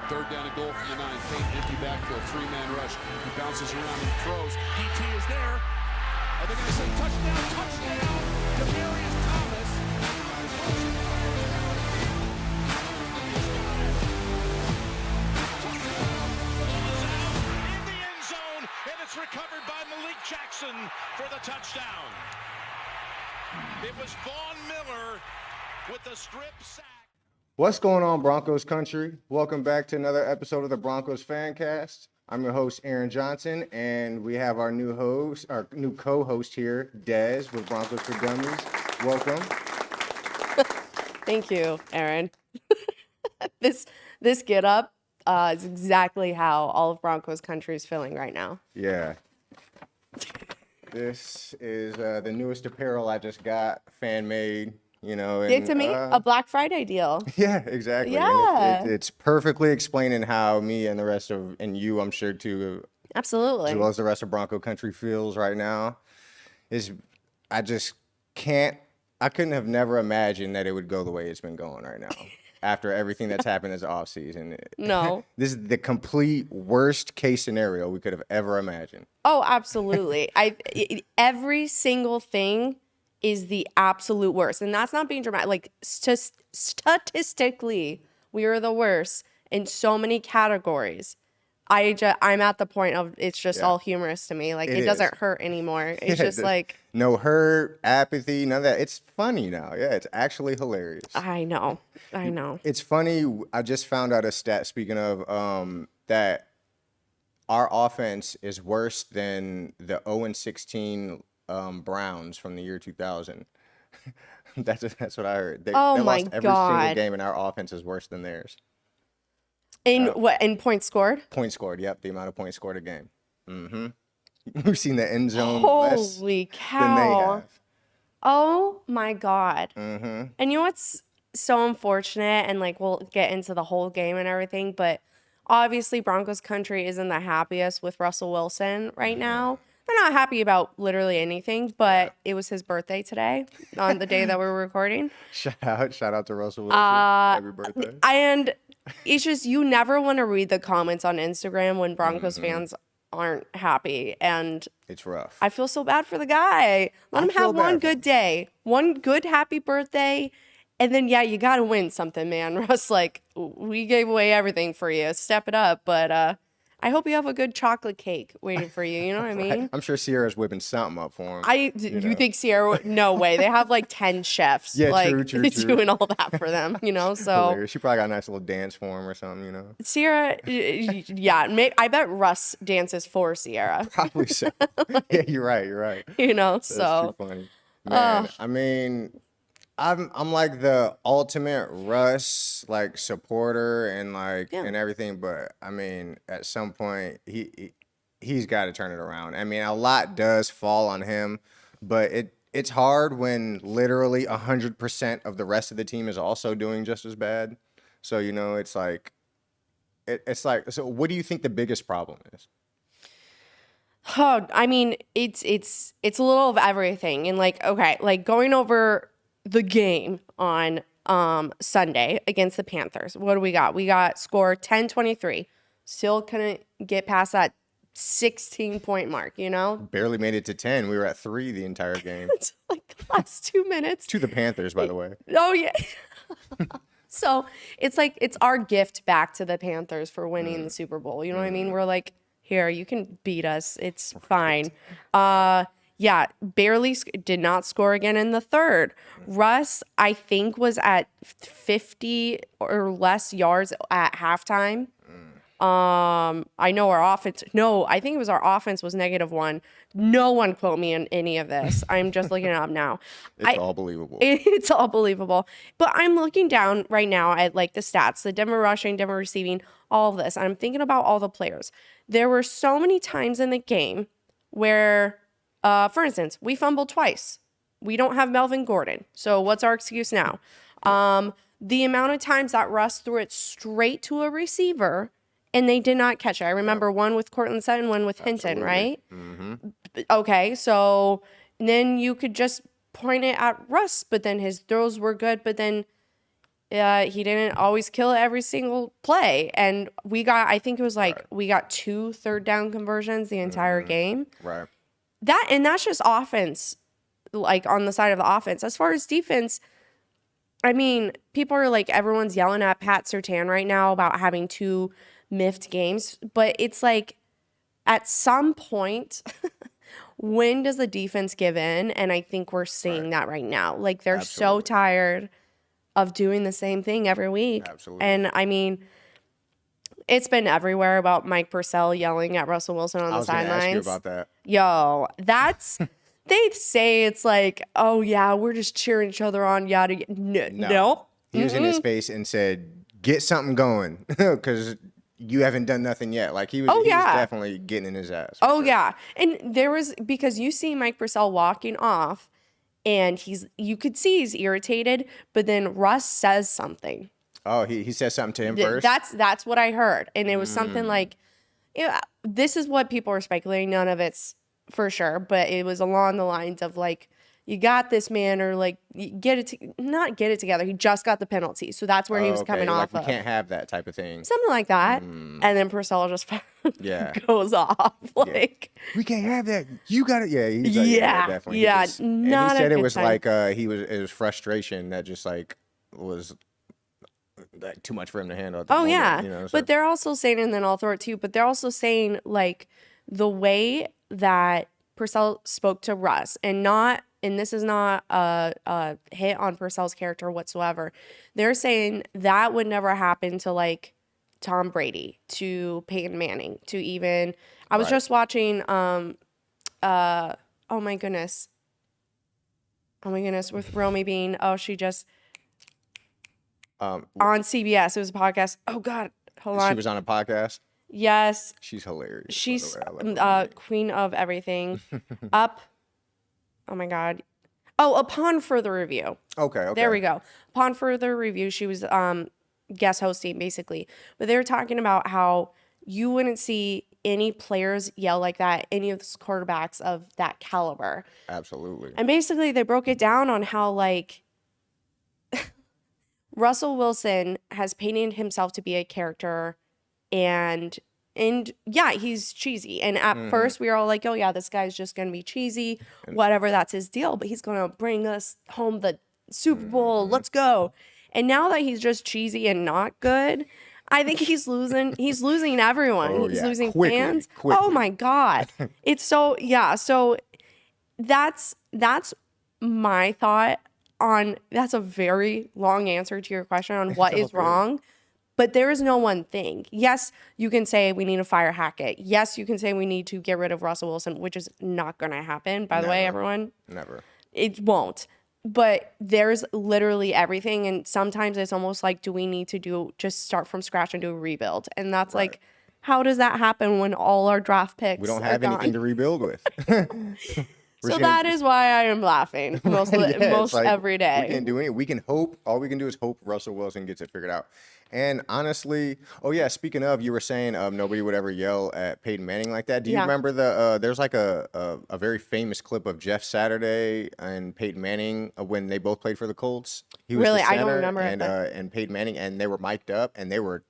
Third down and goal from the 9. Payton, empty backfield, three-man rush. He bounces around and throws. DT is there. Are they going to say touchdown? Touchdown! Demaryius Thomas. In the end zone, and it's recovered by Malik Jackson for the touchdown. It was Vaughn Miller with the strip sack. What's going on, Broncos country? Welcome back to another episode of the Broncos Fancast. I'm your host, Aaron Johnson, and we have our new co-host here, Dez, with Broncos for Dummies. Welcome. Thank you, Aaron. This get up is exactly how all of Broncos country is feeling right now. Yeah. This is the newest apparel I just got, fan-made. You know, It's to me a Black Friday deal. Yeah, exactly. Yeah. And it's perfectly explaining how me and the rest of, and you, I'm sure too, Absolutely. as well as the rest of Bronco country feels right now. I couldn't have never imagined that it would go the way it's been going right now. After everything that's happened this offseason. No. This is the complete worst case scenario we could have ever imagined. Oh, absolutely. Every single thing is the absolute worst. And that's not being dramatic. Like, statistically, we are the worst in so many categories. I'm at the point of it's just all humorous to me. Like, it doesn't hurt anymore. It's just like... No hurt, apathy, none of that. It's funny now. Yeah, it's actually hilarious. I know. It's funny. I just found out a stat, speaking of, that our offense is worse than the 0-16 Browns from the year 2000. That's what I heard. They my lost every God. single game, and our offense is worse than theirs. In points scored? Points scored. Yep, the amount of points scored a game. Mm-hmm. We've seen the end zone less Holy than they cow. have. Oh my God. Mm-hmm. And you know what's so unfortunate? And like, we'll get into the whole game and everything, but obviously Broncos country isn't the happiest with Russell Wilson right now. They're not happy about literally anything, but it was his birthday today on the day that we're recording. Shout out to Russell Wilson. Happy birthday. And it's just, you never want to read the comments on Instagram when Broncos fans aren't happy. And It's rough. I feel so bad for the guy. Let him have one good day, one good happy birthday. And then, yeah, you got to win something, man. Russ, like, we gave away everything for you. Step it up. But I hope you have a good chocolate cake waiting for you. You know what I mean? I'm sure Sierra's whipping something up for him. You think Sierra? No way. They have like 10 chefs. Yeah, like, true. doing all that for them. You know, so Hilarious. She probably got a nice little dance for him or something. You know. Sierra, yeah. I bet Russ dances for Sierra. Probably so. Yeah, you're right. You know, That's so too funny. Man, I mean, I'm like the ultimate Russ like supporter and like and everything, but I mean, at some point he's got to turn it around. I mean, a lot does fall on him, but it's hard when literally 100% of the rest of the team is also doing just as bad. So you know, it's like so. What do you think the biggest problem is? Oh, I mean, it's a little of everything. And like, okay, like going over the game on Sunday against the Panthers. What do we got? We got score 10-23. Still couldn't get past that 16-point mark, you know? Barely made it to 10. We were at 3 the entire game. It's like the last 2 minutes. To the Panthers, by the way. Oh, yeah. So it's like, it's our gift back to the Panthers for winning the Super Bowl. You know what I mean? We're like, here, you can beat us. It's fine. Yeah, barely did not score again in the third. Russ, I think, was at 50 or less yards at halftime. I know our offense. No, I think it was our offense was -1. No one quote me on any of this. I'm just looking it up now. It's all believable. It's all believable. But I'm looking down right now at like the stats, the Denver rushing, Denver receiving, all of this. And I'm thinking about all the players. There were so many times in the game where, for instance, we fumbled twice. We don't have Melvin Gordon. So what's our excuse now? The amount of times that Russ threw it straight to a receiver and they did not catch it. I remember one with Cortland Sutton, one with Hinton, right? Mm-hmm. Okay, so then you could just point it at Russ, but then his throws were good. But then he didn't always kill every single play. And we got 2 third down conversions the entire game. Right. That's just offense, like on the side of the offense. As far as defense, I mean, people are like, everyone's yelling at Pat Surtain right now about having 2 miffed games. But it's like, at some point, when does the defense give in? And I think we're seeing that right now. Like, they're so tired of doing the same thing every week. Absolutely. And I mean, it's been everywhere about Mike Purcell yelling at Russell Wilson on the sidelines. I was going to ask you about that. Yo, that's they say it's like, oh yeah, we're just cheering each other on. Yada. Nope. He was in his face and said, "Get something going," because you haven't done nothing yet. Like he was definitely getting in his ass. Oh yeah, and there was, because you see Mike Purcell walking off, and you could see he's irritated, but then Russ says something. Oh, he says something to him first? That's what I heard. And it was something like, this is what people are speculating. None of it's for sure, but it was along the lines of like, you got this, man, or like, not get it together. He just got the penalty. So that's where he was coming off of. We can't have that type of thing. Something like that. And then Purcell just goes off. Like, we can't have that. You got it. Yeah. He's like, definitely. Yeah. And he said it was time. Like, it was frustration that just like was like too much for him to handle at the moment, yeah. You know, so. But they're also saying, and then I'll throw it to you, but they're also saying like the way that Purcell spoke to Russ, and this is not a hit on Purcell's character whatsoever. They're saying that would never happen to like Tom Brady, to Peyton Manning, to even, I was just watching, oh my goodness, with Romy Bean. Oh, she just, on CBS. It was a podcast. Oh God, hold on. She was on a podcast. Yes. She's hilarious. She's queen of everything. Up. Oh my God. Oh, upon further review. Okay. There we go. Upon further review, she was guest hosting basically, but they were talking about how you wouldn't see any players yell like that, any of the quarterbacks of that caliber. Absolutely. And basically, they broke it down on how like. Russell Wilson has painted himself to be a character, and yeah, he's cheesy. And at first we were all like, oh yeah, this guy's just going to be cheesy, whatever, that's his deal, but he's going to bring us home the Super Bowl. Let's go. And now that he's just cheesy and not good, I think he's losing everyone. He's losing fans. Quickly. Oh my God. It's so that's my thought on, that's a very long answer to your question on what is wrong, but there is no one thing. Yes, you can say we need to fire Hackett. Yes, you can say we need to get rid of Russell Wilson, which is not going to happen, by the way, everyone. Never. It won't. But there's literally everything, and sometimes it's almost like, do we need to just start from scratch and do a rebuild? And that's like, how does that happen when all our draft picks we don't have anything to rebuild with? So that is why I am laughing most like, every day. We can't do anything. We can hope. All we can do is hope Russell Wilson gets it figured out. And honestly, speaking of, you were saying nobody would ever yell at Peyton Manning like that. Do you remember there's like a very famous clip of Jeff Saturday and Peyton Manning when they both played for the Colts? He was really? the center, I don't remember and Peyton Manning, and they were mic'd up, and they were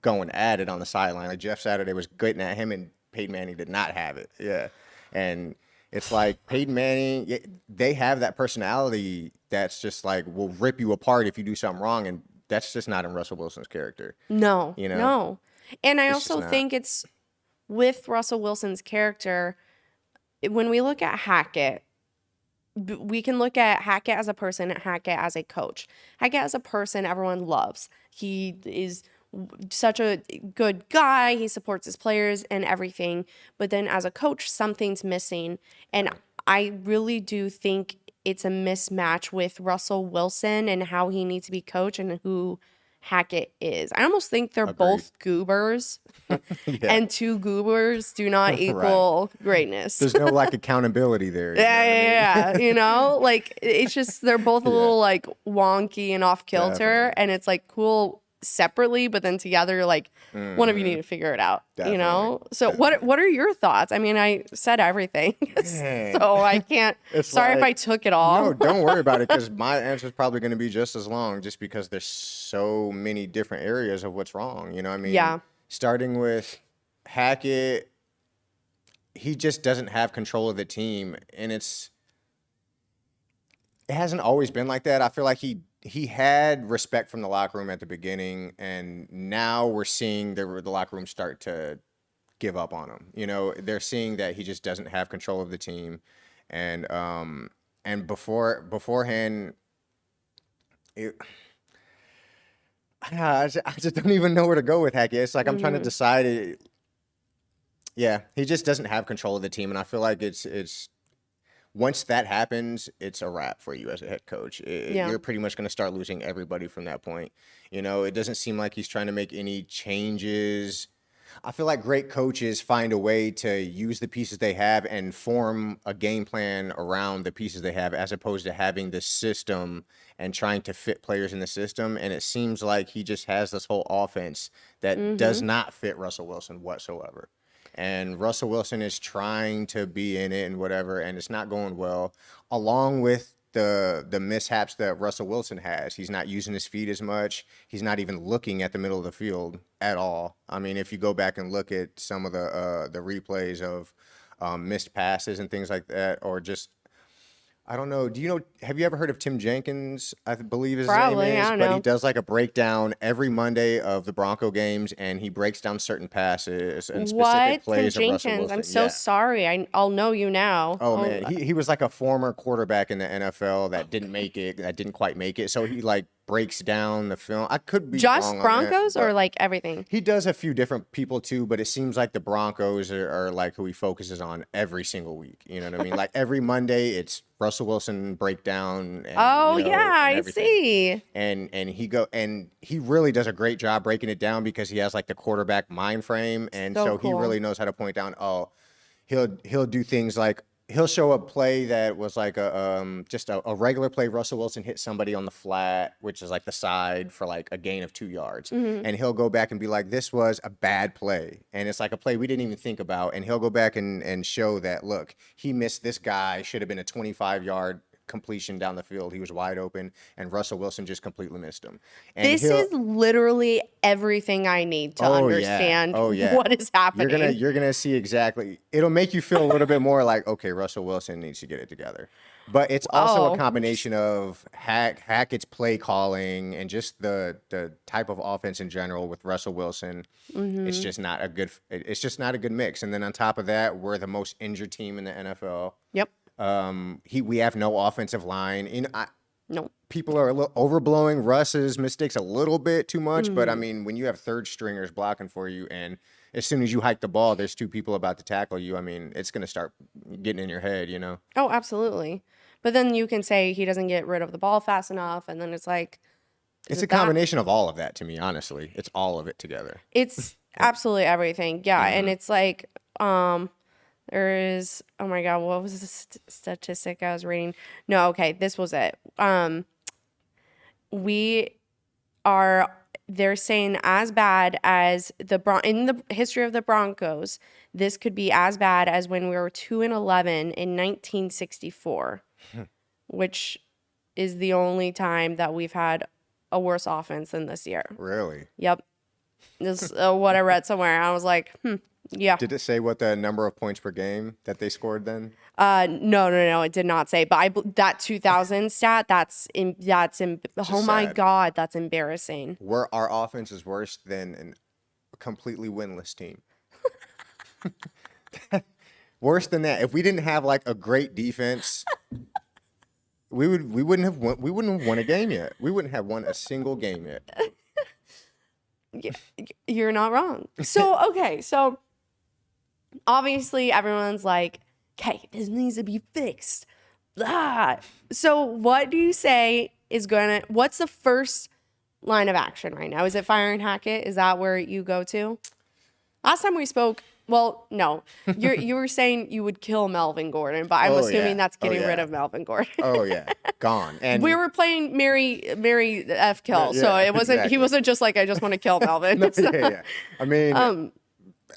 going at it on the sideline. Like Jeff Saturday was getting at him, and Peyton Manning did not have it. Yeah. And it's like Peyton Manning, they have that personality that's just like will rip you apart if you do something wrong, and that's just not in Russell Wilson's character. No, you know? No. And I also think it's with Russell Wilson's character, when we look at Hackett, we can look at Hackett as a person, Hackett as a coach. Hackett as a person, everyone loves. He is such a good guy. He supports his players and everything. But then as a coach, something's missing. And I really do think it's a mismatch with Russell Wilson and how he needs to be coached and who Hackett is. I almost think they're both goobers. And two goobers do not equal greatness. There's no like accountability there. Yeah. You know, like it's just, they're both a little like wonky and off kilter. And it's like, cool, separately, but then together, you're like, one of you need to figure it out, you know? So what are your thoughts? I mean, I said everything, so I can't, sorry if I took it all. No, don't worry about it, because my answer is probably going to be just as long, just because there's so many different areas of what's wrong. You know what I mean? Yeah. Starting with Hackett, he just doesn't have control of the team, and it hasn't always been like that. I feel like he had respect from the locker room at the beginning, and now we're seeing the locker room start to give up on him. You know, they're seeing that he just doesn't have control of the team, and beforehand, I just don't even know where to go with Hackett. It's like I'm trying to decide. Yeah, he just doesn't have control of the team, and I feel like it's once that happens, it's a wrap for you as a head coach. You're pretty much going to start losing everybody from that point. You know, it doesn't seem like he's trying to make any changes. I feel like great coaches find a way to use the pieces they have and form a game plan around the pieces they have, as opposed to having this system and trying to fit players in the system. And it seems like he just has this whole offense that does not fit Russell Wilson whatsoever. And Russell Wilson is trying to be in it and whatever, and it's not going well, along with the mishaps that Russell Wilson has. He's not using his feet as much. He's not even looking at the middle of the field at all. I mean, if you go back and look at some of the replays of missed passes and things like that, or just, I don't know. Have you ever heard of Tim Jenkins? I believe his Probably, name is. I don't But know. he does like a breakdown every Monday of the Bronco games, and he breaks down certain passes and specific What? plays Tim of Russell Jenkins, Wilson. I'm so Yeah. sorry. I'll know you now. Oh man, he was like a former quarterback in the NFL that didn't quite make it. So he like breaks down the film. I could be Just wrong on Broncos that, or but like everything? he does a few different people too, but it seems like the Broncos are like who he focuses on every single week. You know what I mean? Like every Monday, it's Russell Wilson breakdown. And, Oh you know, yeah, and I everything. see. And he really does a great job breaking it down, because he has like the quarterback mind frame, and So so he cool. really knows how to point down. Oh, he'll do things like he'll show a play that was like just a regular play. Russell Wilson hit somebody on the flat, which is like the side, for like a gain of 2 yards, and he'll go back and be like, "This was a bad play," and it's like a play we didn't even think about, and he'll go back and show that, look, he missed this guy, should have been a 25-yard completion down the field. He was wide open, and Russell Wilson just completely missed him. And This is literally everything I need to understand yeah. what is happening. You're gonna see exactly. It'll make you feel a little bit more like, okay, Russell Wilson needs to get it together. But it's also a combination of Hackett's play calling and just the type of offense in general with Russell Wilson. It's just not a good. It's just not a good mix. And then on top of that, we're the most injured team in the NFL. Yep. We have no offensive line. You know, No. people are a little overblowing Russ's mistakes a little bit too much, but I mean, when you have third stringers blocking for you, and as soon as you hike the ball, there's two people about to tackle you, I mean, it's going to start getting in your head, you know? Oh, absolutely. But then you can say he doesn't get rid of the ball fast enough, and then it's like, It's a combination of all of that to me, honestly. It's all of it together. it's absolutely everything. Yeah, and it's like there is, oh my God, what was the statistic I was reading? No, okay, this was it. They're saying as bad as in the history of the Broncos, this could be as bad as when we were 2-11 in 1964, which is the only time that we've had a worse offense than this year. Really? Yep. This is what I read somewhere. I was like, yeah. Did it say what the number of points per game that they scored then? No, it did not say. But that 2000 stat, oh my sad. God, that's embarrassing. Our offense is worse than a completely winless team. Worse than that. If we didn't have like a great defense, we wouldn't have won a game yet. We wouldn't have won a single game yet. You're not wrong. So, okay, so obviously everyone's like, okay, this needs to be fixed. So what do you say what's the first line of action right now? Is it firing Hackett? Is that where you go to? Last time we spoke, Well, no, you were saying you would kill Melvin Gordon, but I'm assuming that's getting rid of Melvin Gordon. Oh yeah, gone. And we were playing Mary F. Kill, so it wasn't. Exactly. He wasn't just like I just want to kill Melvin. No, yeah. I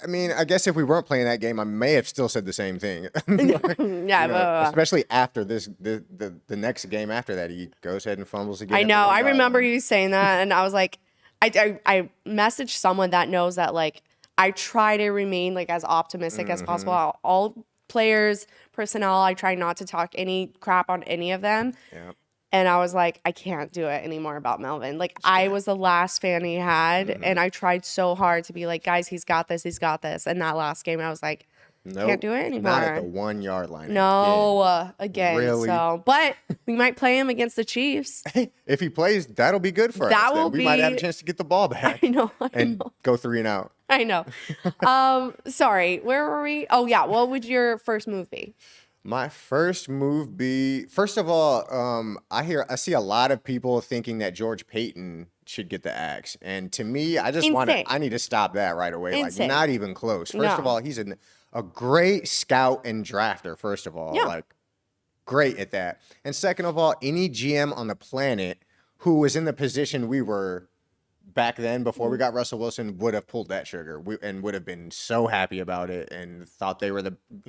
mean, I guess if we weren't playing that game, I may have still said the same thing. Especially after the next game after that, he goes ahead and fumbles again. I know. I remember you saying that, and I was like, I messaged someone that knows that like I try to remain like as optimistic as possible. All players, personnel, I try not to talk any crap on any of them. Yeah. And I was like, I can't do it anymore about Melvin. Like, I was the last fan he had, and I tried so hard to be like, guys, he's got this, he's got this. And that last game, I was like, can't do it anymore. Not at the 1 yard line. No, again. Really? So, but we might play him against the Chiefs. If he plays, that'll be good for us. We might have a chance to get the ball back. I know. Go 3 and out. I know. Sorry, where were we? Oh, yeah. What would your first move be? My first move be, first of all, I see a lot of people thinking that George Payton should get the axe. And to me, I just I need to stop that right away. Insane. Like, not even close. First of all, he's a great scout and drafter, first of all. Yeah. Like, great at that. And second of all, any GM on the planet who was in the position we were back then, before we got Russell Wilson, would have pulled that trigger and would have been so happy about it and thought they were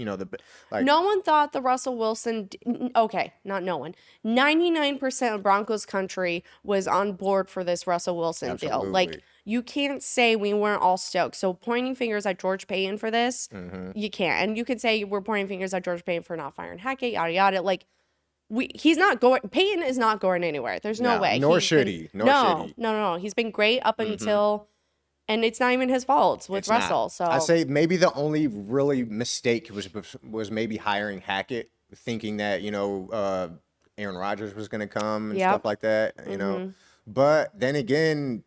No one thought the Russell Wilson. Okay, not no one. 99% of Broncos country was on board for this Russell Wilson deal. Like, you can't say we weren't all stoked. So pointing fingers at George Payton for this, you can't. And you could say we're pointing fingers at George Payton for not firing Hackett, yada yada. Like, he's not going. Payton is not going anywhere. There's no way. Nor should he. No. He's been great up until, and it's not even his fault with Russell. So I say maybe the only really mistake was maybe hiring Hackett, thinking that Aaron Rodgers was going to come and stuff like that. You know, but then again,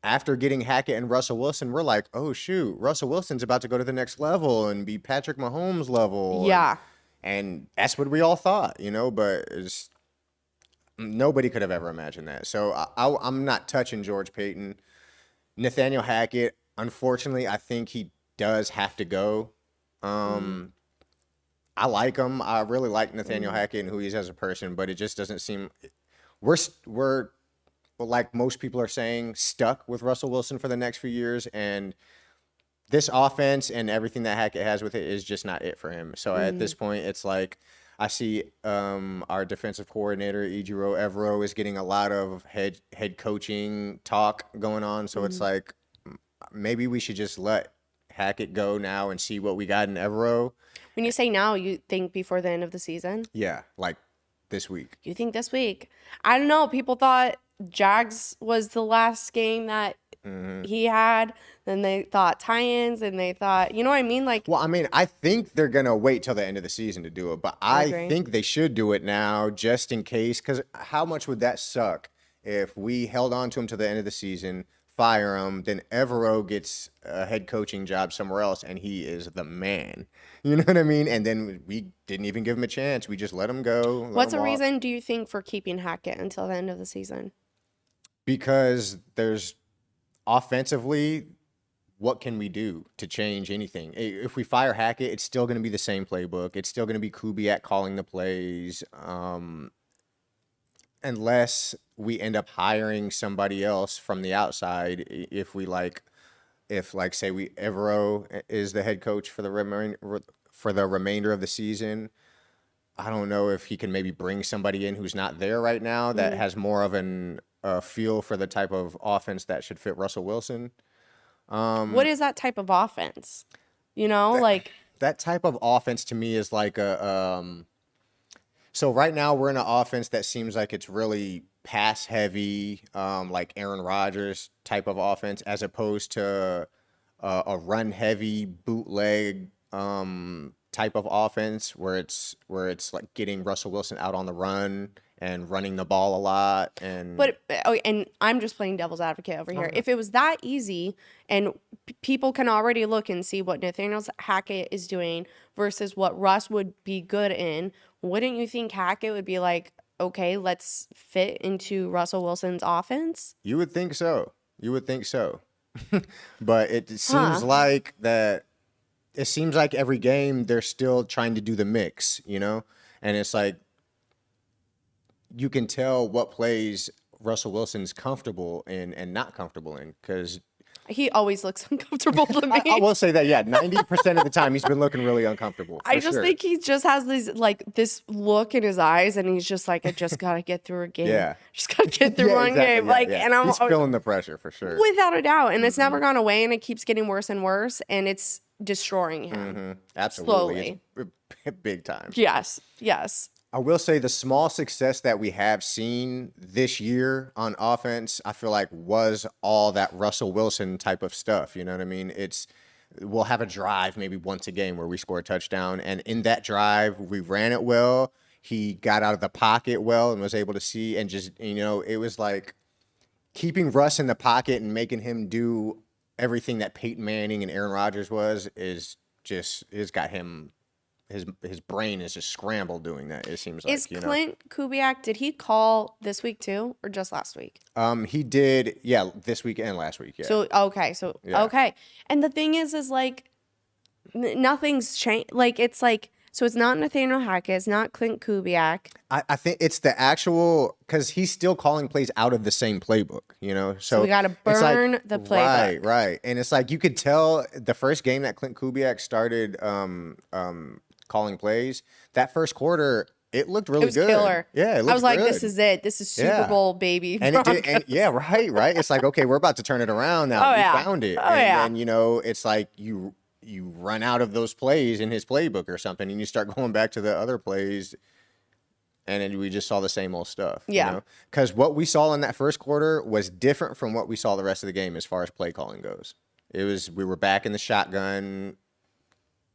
after getting Hackett and Russell Wilson, we're like, oh shoot, Russell Wilson's about to go to the next level and be Patrick Mahomes level. Yeah. And that's what we all thought, but nobody could have ever imagined that. So I'm not touching George Payton. Nathaniel Hackett, unfortunately, I think he does have to go. I like him. I really like Nathaniel Hackett and who he is as a person, but it just doesn't seem we're like most people are saying, stuck with Russell Wilson for the next few years, and this offense and everything that Hackett has with it is just not it for him. So at this point, it's like I see our defensive coordinator, Ejiro Evero, is getting a lot of head coaching talk going on. So it's like maybe we should just let Hackett go now and see what we got in Evero. When you say now, you think before the end of the season? Yeah, like this week. You think this week? I don't know. People thought Jags was the last game that he had. Then they thought Titans, and they thought, you know what I mean? Like, well, I mean, I think they're gonna wait till the end of the season to do it, but I think they should do it now just in case. Because how much would that suck if we held on to him till the end of the season, fire him, then Evero gets a head coaching job somewhere else, and he is the man. You know what I mean? And then we didn't even give him a chance. We just let him go. What's the reason, do you think, for keeping Hackett until the end of the season? Because there's offensively, what can we do to change anything? If we fire Hackett, it's still going to be the same playbook. It's still going to be Kubiak calling the plays, unless we end up hiring somebody else from the outside. If say Evero is the head coach for the remainder of the season, I don't know if he can maybe bring somebody in who's not there right now that has more of a feel for the type of offense that should fit Russell Wilson. What is that type of offense? That type of offense to me is like so right now we're in an offense that seems like it's really pass heavy, like Aaron Rodgers type of offense, as opposed to a run heavy bootleg type of offense where it's like getting Russell Wilson out on the run and running the ball a lot. And I'm just playing devil's advocate over here. If it was that easy and people can already look and see what Nathaniel Hackett is doing versus what Russ would be good in, wouldn't you think Hackett would be like, okay, let's fit into Russell Wilson's offense? You would think so. But it seems like that it seems like every game they're still trying to do the mix, and it's like you can tell what plays Russell Wilson's comfortable in and not comfortable in, because he always looks uncomfortable to me. I will say that, yeah, 90% of the time he's been looking really uncomfortable. I just think he just has this look in his eyes, and he's just like, I just gotta get through a game. Yeah, just gotta get through one game. And he's feeling the pressure for sure, without a doubt. And it's never gone away, and it keeps getting worse and worse, and it's destroying him. Absolutely, slowly, big time. Yes. I will say the small success that we have seen this year on offense, I feel like was all that Russell Wilson type of stuff. You know what I mean? We'll have a drive maybe once a game where we score a touchdown, and in that drive we ran it well. He got out of the pocket well and was able to see, and just, it was like keeping Russ in the pocket and making him do everything that Peyton Manning and Aaron Rodgers it's got him. His brain is just scrambled doing that. It seems like. Is Clint Kubiak, did he call this week too, or just last week? He did, yeah, this week and last week, yeah. So okay, and the thing is like nothing's changed. Like it's like, so it's not Nathaniel Hackett, it's not Clint Kubiak. I think it's the actual, because he's still calling plays out of the same playbook, So we got to burn the playbook. Right, and it's like you could tell the first game that Clint Kubiak started calling plays, that first quarter, it looked really good. It was killer. Yeah, it looked I was like, good. this is it. This is Super Bowl, baby. And right. It's like, okay, we're about to turn it around now. We found it. And it's like you run out of those plays in his playbook or something, and you start going back to the other plays, and then we just saw the same old stuff. Yeah. Because what we saw in that first quarter was different from what we saw the rest of the game as far as play calling goes. We were back in the shotgun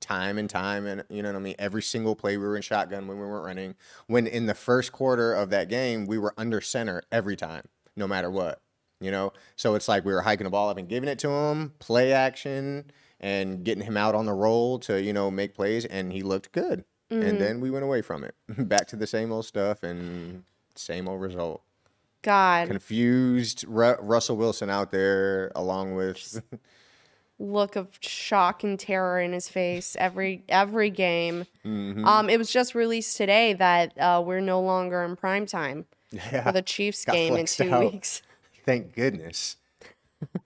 time and time, and you know what I mean, every single play we were in shotgun when we weren't running. When in the first quarter of that game we were under center every time, no matter what, so it's like we were hiking the ball up and giving it to him, play action, and getting him out on the roll to make plays, and he looked good. And then we went away from it, back to the same old stuff and same old result. God, confused Russell Wilson out there, along with look of shock and terror in his face every game. It was just released today that we're no longer in prime time for the Chiefs game in 2 weeks. Thank goodness.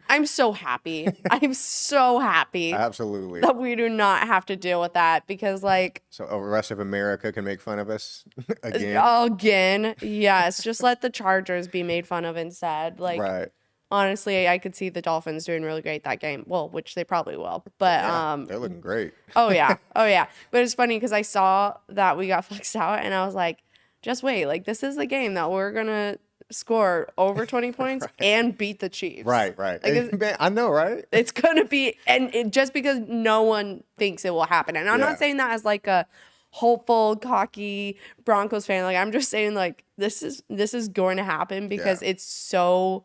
I'm so happy. I'm so happy. Absolutely. That we do not have to deal with that, because so the rest of America can make fun of us again. Again, yes. Just let the Chargers be made fun of instead. Right. Honestly, I could see the Dolphins doing really great that game. Well, which they probably will. But they're looking great. Oh yeah. But it's funny because I saw that we got flexed out, and I was like, just wait. Like, this is the game that we're gonna score over 20 points and beat the Chiefs. Right. Man, I know, right? It's gonna be, and just because no one thinks it will happen, and I'm not saying that as like a hopeful, cocky Broncos fan. Like, I'm just saying, like, this is going to happen because it's so.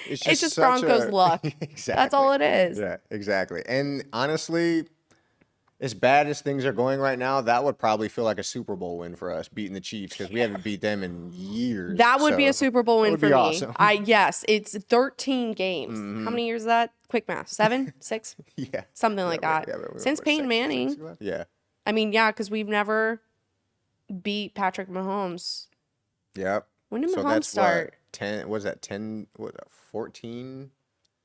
It's just Broncos luck. Exactly. That's all it is. Yeah, exactly. And honestly, as bad as things are going right now, that would probably feel like a Super Bowl win for us, beating the Chiefs, because we haven't beat them in years. That would be a Super Bowl win for me. Awesome. Yes, it's 13 games. How many years is that? Quick math. 7? 6? Yeah. Something like that. Since Peyton Manning. Yeah. I mean, yeah, because we've never beat Patrick Mahomes. Yep. When did Mahomes start? What, 10, was that 10, 14?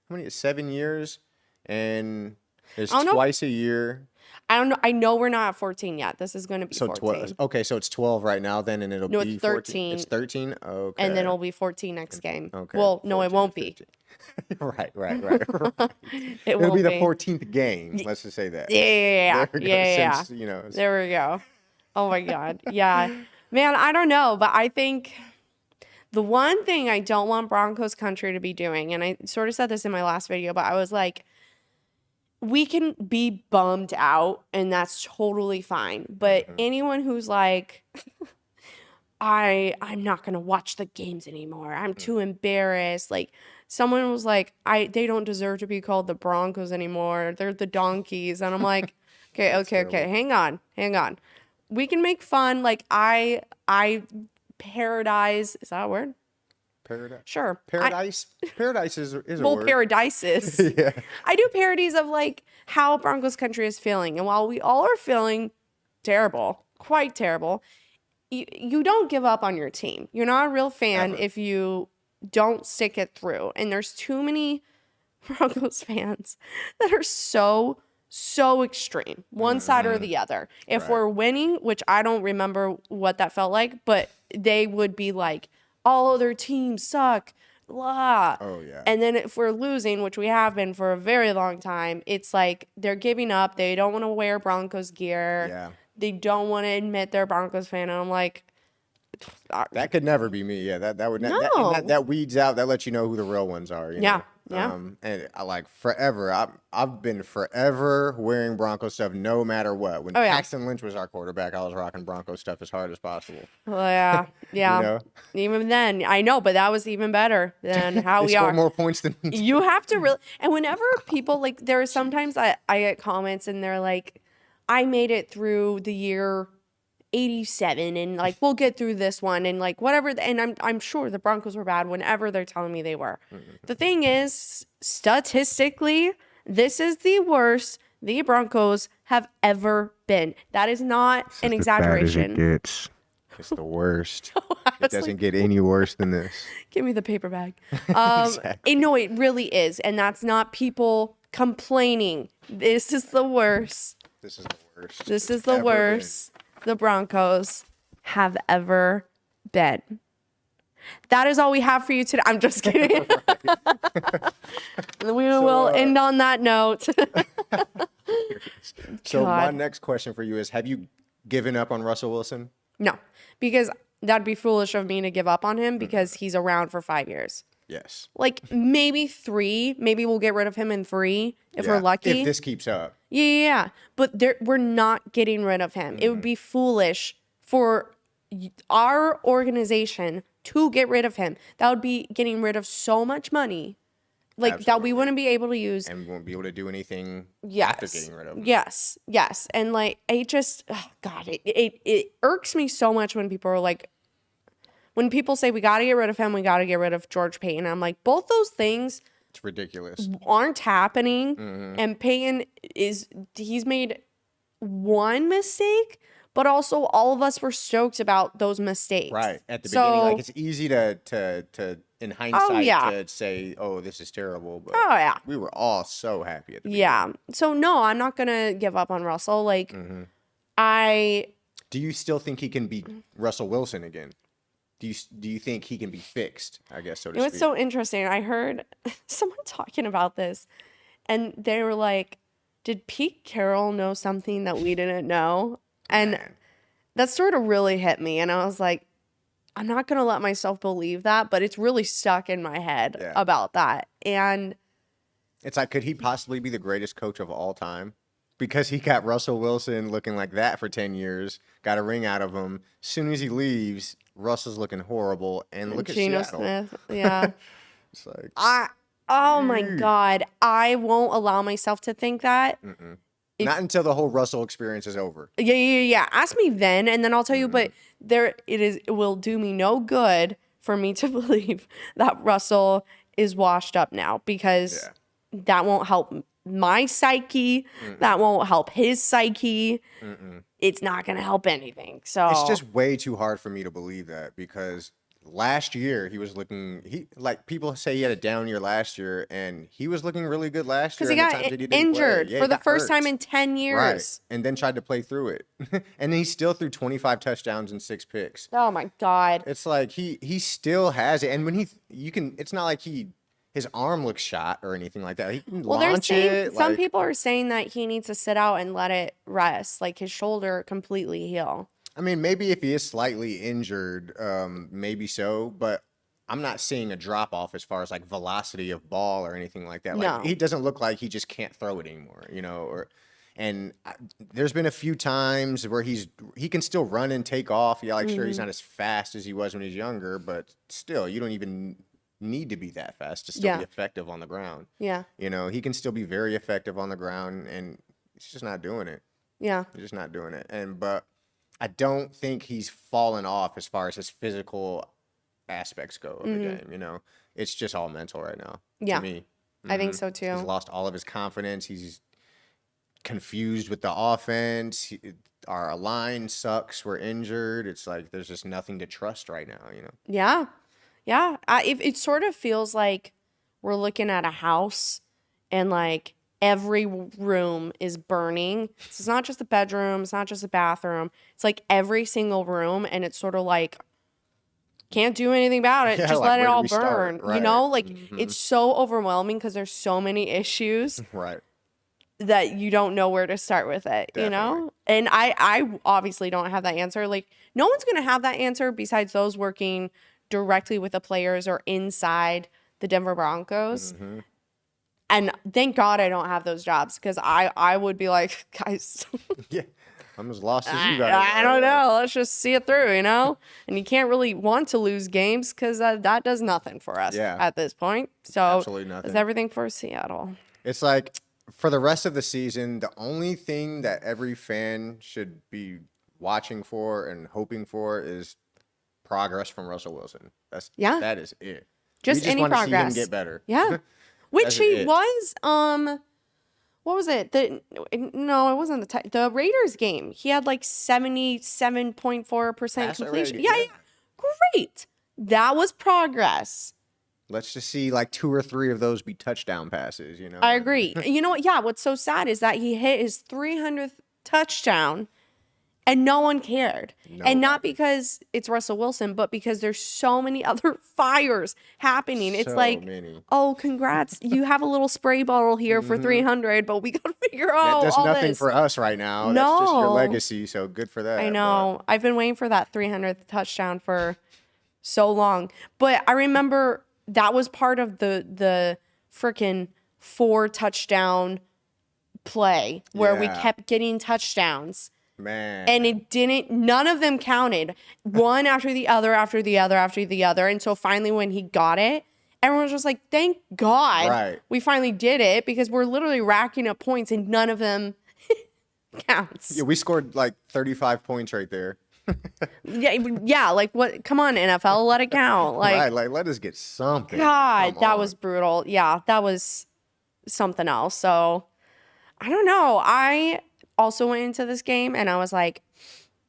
How many? 7 years? And it's twice a year. I don't know. I know we're not at 14 yet. This is going to be 14. Okay, so it's 12 right now then, and it'll be it's 13. 14. It's 13? Okay. And then it'll be 14 next game. Okay. Well, no, it won't be. Right. It'll be the 14th game. Let's just say that. Yeah. Since, there we go. Oh my God. Yeah. Man, I don't know, but I think the one thing I don't want Broncos country to be doing, and I sort of said this in my last video, but I was like, we can be bummed out and that's totally fine. But anyone who's like, I'm not going to watch the games anymore. I'm too embarrassed. Like, someone was like, they don't deserve to be called the Broncos anymore. They're the donkeys. And I'm like, okay. Hang on. We can make fun. Like, I paradise, is that a word? Paradise. Sure. Paradise. Paradise is a Well, word. paradises. Yeah. I do parodies of like how Broncos country is feeling. And while we all are feeling terrible, quite terrible, you don't give up on your team. You're not a real fan Ever. if you don't stick it through. And there's too many Broncos fans that are so extreme, one side or the other. If Right. we're winning, which I don't remember what that felt like, but they would be like, all other teams suck, blah. Oh, yeah. And then if we're losing, which we have been for a very long time, it's like they're giving up. They don't want to wear Broncos gear. Yeah. They don't want to admit they're a Broncos fan. And I'm like, That could never be me. Yeah, that would No. that weeds out. That lets you know who the real ones are. You Yeah, know? yeah. And I like forever. I've been forever wearing Bronco stuff, no matter what. When Oh, yeah. Paxton Lynch was our quarterback, I was rocking Bronco stuff as hard as possible. well, yeah, yeah. You know? Even then, I know, but that was even better than how They we scored are. more points than me. You have to really, and whenever people like, there are sometimes I get comments and they're like, I made it through the year 87 and like we'll get through this one and like whatever, and I'm sure the Broncos were bad whenever they're telling me they were. The thing is, statistically, this is the worst the Broncos have ever been. That is not an exaggeration. It's the worst. It was doesn't like, get any worse than this. Give me the paper bag. Exactly. No, it really is. And that's not people complaining. This is the worst. This is the worst. This is the ever worst the Broncos have ever been. That is all we have for you today. I'm just kidding. We will end on that note. So my God. next question for you is: have you given up on Russell Wilson? No, because that'd be foolish of me to give up on him because he's around for 5 years. Yes. Like maybe 3. Maybe we'll get rid of him in 3 if we're lucky. If this keeps up. Yeah. But we're not getting rid of him. It would be foolish for our organization to get rid of him. That would be getting rid of so much money, like that we wouldn't be able to use. And we won't be able to do anything Yes. after getting rid of him. Yes. And like, it just, oh God, it irks me so much when people are like, when people say we got to get rid of him, we got to get rid of George Payton. I'm like, both those things It's ridiculous. aren't happening. And Payton he's made one mistake, but also all of us were stoked about those mistakes. Right. At the beginning, like it's easy to in hindsight to say, oh, this is terrible. But Oh, yeah. we were all so happy at the beginning. Yeah. So no, I'm not going to give up on Russell. Like Do you still think he can be Russell Wilson again? Do you think he can be fixed, I guess, so to It was speak? so interesting. I heard someone talking about this, and they were like, did Pete Carroll know something that we didn't know? And Man. that sort of really hit me. And I was like, I'm not going to let myself believe that, but it's really stuck in my head about that. And It's like, could he possibly be the greatest coach of all time? Because he got Russell Wilson looking like that for 10 years, got a ring out of him. As soon as he leaves, Russell's looking horrible. And look Geno at Seattle. Smith, yeah. It's like, Oh my God. I won't allow myself to think that. not until the whole Russell experience is over. Yeah. Ask me then, and then I'll tell you. But it will do me no good for me to believe that Russell is washed up now, because that won't help my psyche. That won't help his psyche. It's not going to help anything. So It's just way too hard for me to believe that, because last year he was looking, like people say he had a down year last year, and he was looking really good last year. because he and the got times that he didn't play. injured Yeah, for he the got first time hurt. in 10 years. Right. And then tried to play through it. And then he still threw 25 touchdowns and 6 picks. Oh my God. It's like he still has it. And when it's not like his arm looks shot or anything like that. He can Well, they're launch saying it. some like, people are saying that he needs to sit out and let it rest, like his shoulder completely heal. I mean, maybe if he is slightly injured, maybe so, but I'm not seeing a drop off as far as like velocity of ball or anything like that. Like No. he doesn't look like he just can't throw it anymore, there's been a few times where he can still run and take off. Yeah, like sure he's not as fast as he was when he was younger, but still, you don't even need to be that fast to still be effective on the ground. Yeah. He can still be very effective on the ground, and he's just not doing it. Yeah. He's just not doing it. But I don't think he's fallen off as far as his physical aspects go of the game. You know, it's just all mental right now. Yeah. To me, I think so too. he's lost all of his confidence. He's confused with the offense. Our line sucks. We're injured. It's like there's just nothing to trust right now. You know. Yeah. Yeah. It sort of feels like we're looking at a house and like every room is burning. So it's not just a bedroom. It's not just a bathroom. It's like every single room. And it's sort of like, can't do anything about it. Yeah, Just like, let it where do all we start? burn. You Right. know, like it's so overwhelming because there's so many issues Right. that you don't know where to start with it, you know? And I obviously don't have that answer. Like, no one's going to have that answer besides those working directly with the players or inside the Denver Broncos. And thank God I don't have those jobs because I would be like, guys, Yeah. I'm as lost as you guys. I don't know. Let's just see it through, you know? And you can't really want to lose games because that does nothing for us at this point. So Absolutely nothing. it's everything for Seattle. It's like for the rest of the season, the only thing that every fan should be watching for and hoping for is progress from Russell Wilson. That is it. Just we just any want progress. to see him get better. Yeah. Which That's he it. was, what was it? No, it wasn't the Raiders game. He had like 77.4% Passer completion. rating, Yeah. yeah. Great. That was progress. Let's just see like 2 or 3 of those be touchdown passes, you know? I agree. You know what? Yeah, what's so sad is that he hit his 300th touchdown and no one cared. And not because it's Russell Wilson, but because there's so many other fires happening. It's So like, many. oh, congrats. You have a little spray bottle here for 300, but we got to figure out That does all nothing this. for us right now. That's just your No. legacy, so good for that. I know. I've been waiting for that 300th touchdown for so long. But I remember that was part of the freaking 4 touchdown play where we Yeah. kept getting touchdowns. Man. And none of them counted. One after the other, after the other, after the other. And so finally when he got it, everyone was just like, thank God Right. we finally did it because we're literally racking up points and none of them counts. Yeah, we scored like 35 points right there. Yeah, like what? Come on, NFL, let it count. Like, Right, like let us get something. God, Come that on. was brutal. Yeah, that was something else. So I don't know. I also went into this game and I was like,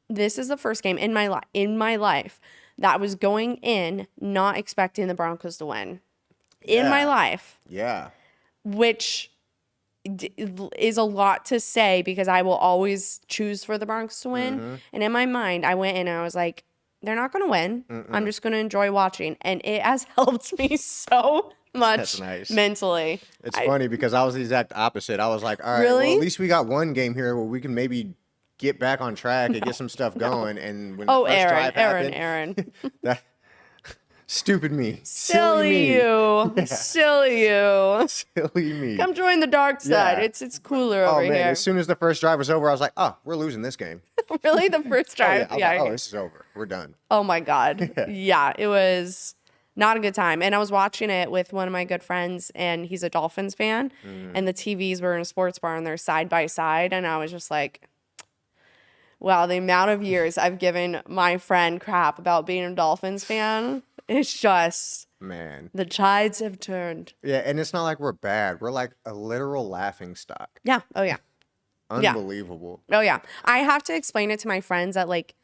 this is the first game in my life that I was going in not expecting the Broncos to win. In my Yeah. life, Yeah. which is a lot to say because I will always choose for the Broncos to win. And in my mind, I went in and I was like, they're not going to win. I'm just going to enjoy watching. And it has helped me so much That's nice. mentally. It's funny because I was the exact opposite. I was like, all right, Really? well, at least we got one game here where we can maybe get back on track and get some stuff going. And when Oh, the first drive Aaron. happened, that stupid me. Silly me. you. Silly you. Silly me. Come join the dark side. Yeah. It's cooler Oh over man, here. as soon as the first drive was over, I was like, oh, we're losing this game. Really? The first Oh, drive? I was like, oh, this is over. We're done. Oh my God. Yeah, it was not a good time. And I was watching it with one of my good friends, and he's a Dolphins fan. And the TVs were in a sports bar, and they're side by side. And I was just like, wow, the amount of years I've given my friend crap about being a Dolphins fan, it's just, Man. the tides have turned. Yeah, and it's not like we're bad. We're like a literal laughing stock. Yeah. Oh, yeah. Unbelievable. Oh, yeah. I have to explain it to my friends that, like,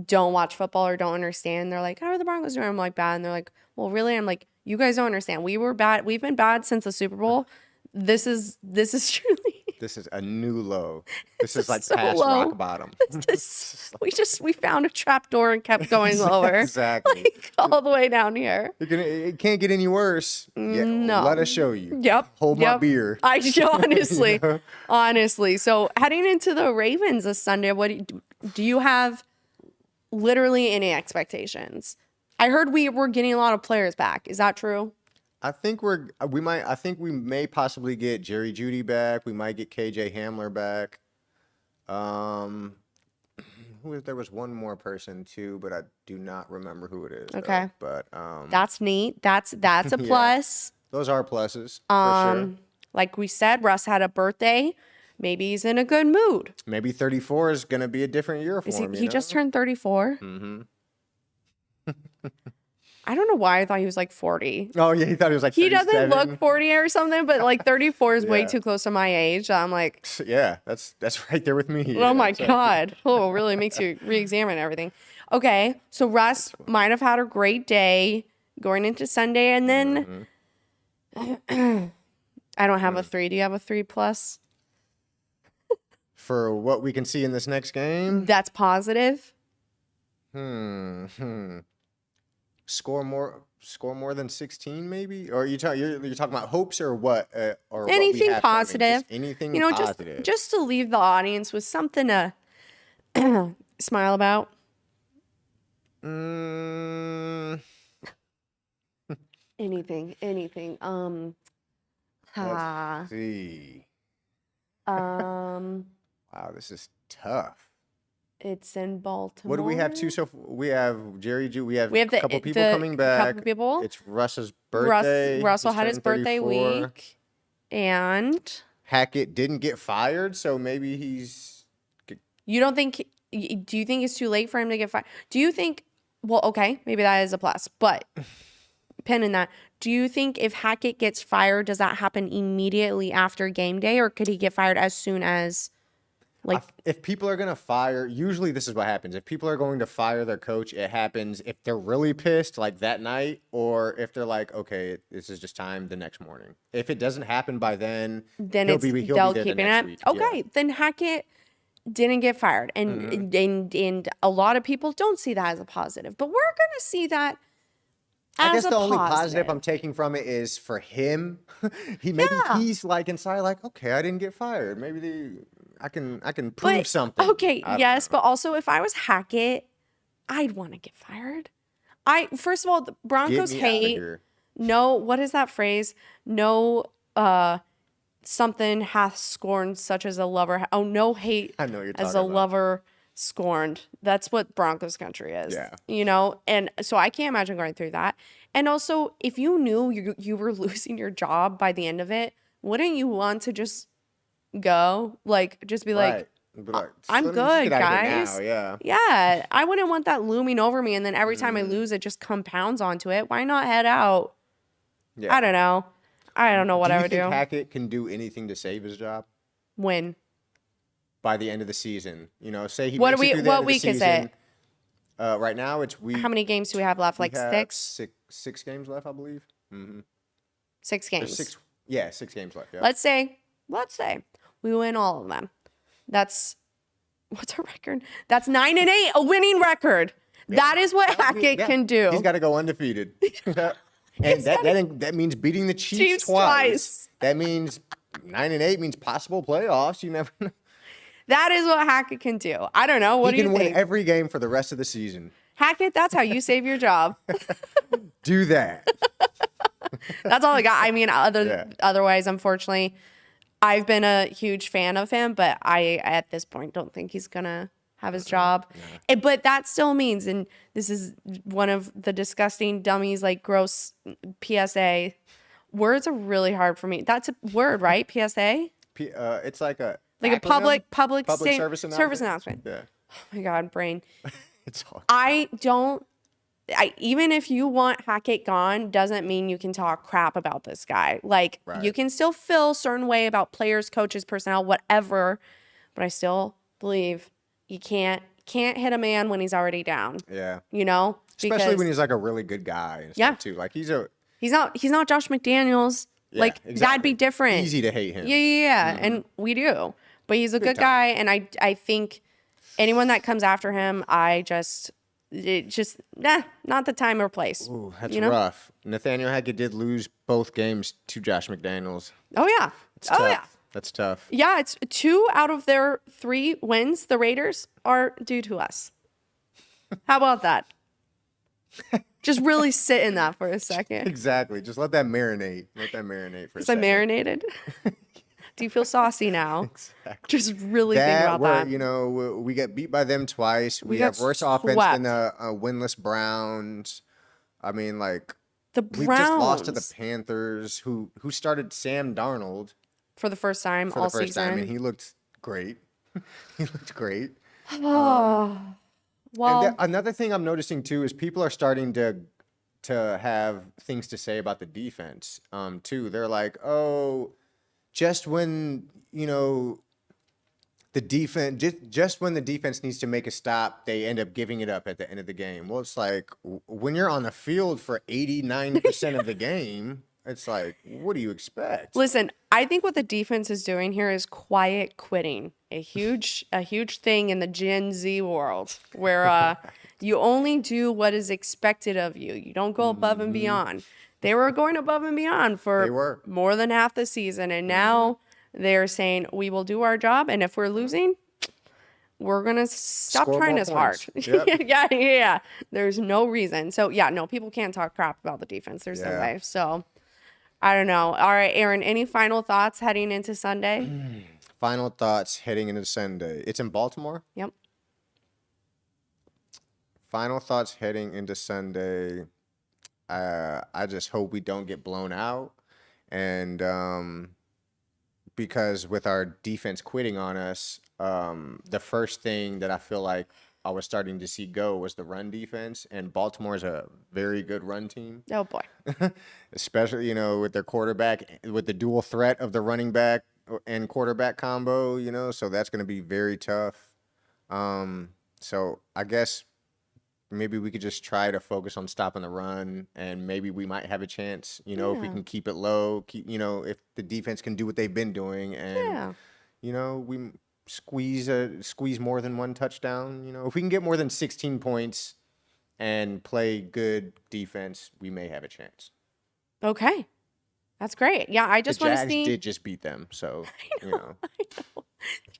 don't watch football or don't understand. They're like, how are the Broncos doing? I'm like, bad. And they're like, well, really? I'm like, you guys don't understand. We were bad. We've been bad since the Super Bowl. This is truly. This is a new low. This is like so past low. rock bottom. We found a trap door and kept going lower. Exactly. Like, all the way down here. It can't get any worse. Yeah, No. let us show you. Yep. Hold my yep. beer. Honestly, You know? honestly. So heading into the Ravens this Sunday, do you have literally any expectations? I heard we were getting a lot of players back. Is that true? I think we may possibly get Jerry Jeudy back. We might get KJ Hamler back. There was one more person too, but I do not remember who it is. Okay. But That's neat. That's a Yeah. plus. those are pluses for sure. Like we said, Russ had a birthday. Maybe he's in a good mood. Maybe 34 is gonna be a different year for him. He just turned 34. I don't know why I thought he was like 40. Oh yeah, he thought he was like. He doesn't 37. look 40 or something, but like 34 is way Yeah. too close to my age. I'm like, Yeah, that's right there with me. oh my God. Oh, really makes you re-examine everything. Okay, so Russ might have had a great day going into Sunday, and then I don't have a 3. Do you have a 3+? For what we can see in this next game. That's positive. Score more than 16, maybe? Or you're talking about hopes or what? Or Anything what we have positive. Just anything You know, positive. just to leave the audience with something to smile about. Anything. Let's see. Um, Wow, this is tough. it's in Baltimore. What do we have too? So we have Jerry Jew. We have We have a couple people coming back. Couple people. It's Russ's birthday. Russell He's had his turning birthday 34. week, and Hackett didn't get fired, so maybe he's. you don't think? Do you think it's too late for him to get fired? Do you think? Well, okay, maybe that is a plus, but pin in that. Do you think if Hackett gets fired, does that happen immediately after game day, or could he get fired as soon as? Like, If people are going to fire, usually this is what happens. If people are going to fire their coach, it happens if they're really pissed, like that night, or if they're like, okay, this is just time the next morning. If it doesn't happen by then then he'll it's be they'll there the keep it next up. week. Okay, Yeah. then Hackett didn't get fired, and a lot of people don't see that as a positive, but we're gonna see that. I guess as a the only positive. positive I'm taking from it is for him. He's like inside, like, okay, I didn't get fired. Maybe I can prove But, something. okay, I don't yes, know. but also if I was Hackett, I'd want to get fired. First of all, the Broncos Get me outta hate. here. No, what is that phrase? No, something hath scorned such as a lover. Oh, no hate I know what you're as a talking about. lover scorned. That's what Broncos country is. Yeah. You know, and so I can't imagine going through that. And also, if you knew you were losing your job by the end of it, wouldn't you want to just go? Like, just be like, Right. Be like, I'm "Let me just good, get outta here guys." now," Yeah. yeah, I wouldn't want that looming over me. And then every time I lose, it just compounds onto it. Why not head out? Yeah. I don't know. I don't know what do I you would think do. Hackett can do anything to save his job Win. by the end of the season? You know, say he What makes are we- it through the what end of the week is season. it? Right now, it's week. How many games do we have left? we Like have six? six games left, I believe. Mm-hmm. 6 There's games. 6. Yeah, 6 games left. Yeah. Let's say we win all of them. That's what's our record? That's 9-8, a winning record. That is what Hackett Yeah. can do. He's got to go undefeated. And that means beating the Chiefs Chiefs twice. twice. That means 9-8 means possible playoffs. You never know. That is what Hackett can do. I don't know. What He do you can win think? every game for the rest of the season. Hackett, that's how you save your job. Do that. That's all I got. I mean, Yeah. otherwise, unfortunately, I've been a huge fan of him, but I, at this point, don't think he's going to have his job. But that still means, and this is one of the disgusting dummies, like gross PSA. Words are really hard for me. That's a word, right? PSA? It's like a Like acronym? public service announcement. Yeah. Oh my God, brain. It's all Even if you want Hackett gone, doesn't mean you can talk crap about this guy. Like, Right. you can still feel a certain way about players, coaches, personnel, whatever. But I still believe you can't hit a man when he's already down. Yeah. You know, Especially when he's like a really good guy and stuff Yeah. too. Like he's not Josh McDaniels. Yeah, Like that'd exactly. be different. Easy to hate him. Yeah, and we do. But he's a good guy, and I think anyone that comes after him, not the time or place. Ooh, that's you know? rough. Nathaniel Hackett did lose both games to Josh McDaniels. Oh yeah. It's tough. That's tough. Yeah, it's 2 out of their 3 wins, the Raiders, are due to us. How about that? Just really sit in that for a second. Exactly. Just let that marinate. Let that marinate for a Is I second. marinated? Do you feel saucy now? Exactly. Just really think about that. You know, we get beat by them twice. We got have worse offense swept. than the winless Browns. I mean, like The we've Browns, just lost to the Panthers, who started Sam Darnold for the first time for all the first season. time, and he looked great. He looked great. Well, And another thing I'm noticing too is people are starting to to have things to say about the defense, too. They're like, oh, just when, the defense, just when the defense needs to make a stop, they end up giving it up at the end of the game. Well, it's like when you're on the field for 89% of the game, it's like, what do you expect? Listen, I think what the defense is doing here is quiet quitting, a huge thing in the Gen Z world, where you only do what is expected of you. You don't go above and beyond. They were going above and beyond for more than half the season, and now they're saying we will do our job, and if we're losing, we're gonna stop Score trying more as points. hard. Yep. Yeah. There's no reason. So yeah, no, people can't talk crap about the defense. There's no Yeah. way. So I don't know. All right, Aaron, any final thoughts heading into Sunday? Final thoughts heading into Sunday. It's in Baltimore? Yep. Final thoughts heading into Sunday. I just hope we don't get blown out. And because with our defense quitting on us, the first thing that I feel like I was starting to see go was the run defense. And Baltimore is a very good run team. Oh boy. Especially, with their quarterback, with the dual threat of the running back and quarterback combo, so that's going to be very tough. So I guess maybe we could just try to focus on stopping the run, and maybe we might have a chance, if we can keep it low, if the defense can do what they've been doing, and, we squeeze more than one touchdown. If we can get more than 16 points and play good defense, we may have a chance. Okay. That's great. Yeah, I just want to see. The Jags did just beat them, so, I know.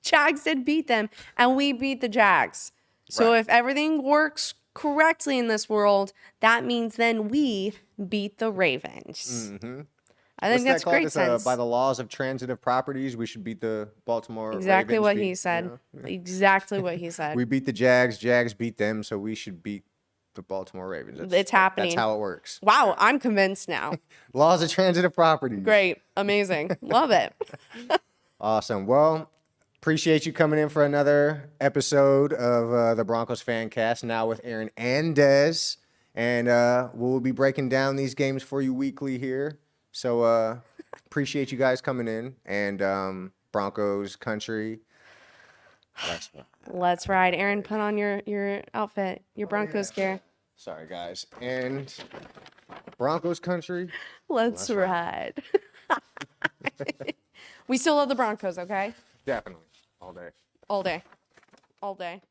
Jags did beat them, and we beat the Jags. So if everything works correctly in this world, that means then we beat the Ravens. Mm-hmm. I think that's great sense. By the laws of transitive properties, we should beat the Baltimore Exactly Ravens. what he said. Exactly what he said. We beat the Jags. Jags beat them, so we should beat the Baltimore Ravens. It's happening. That's how it works. Wow, I'm convinced now. Laws of transitive properties. Great. Amazing. Love it. Awesome. Well, appreciate you coming in for another episode of the Broncos Fancast, now with Aaron and Dez. And we'll be breaking down these games for you weekly here. So appreciate you guys coming in. And Broncos country. Let's ride. Aaron, put on your outfit, your Broncos gear. Sorry, guys. And Broncos country. Let's ride. We still love the Broncos, okay? Definitely. All day. All day. All day.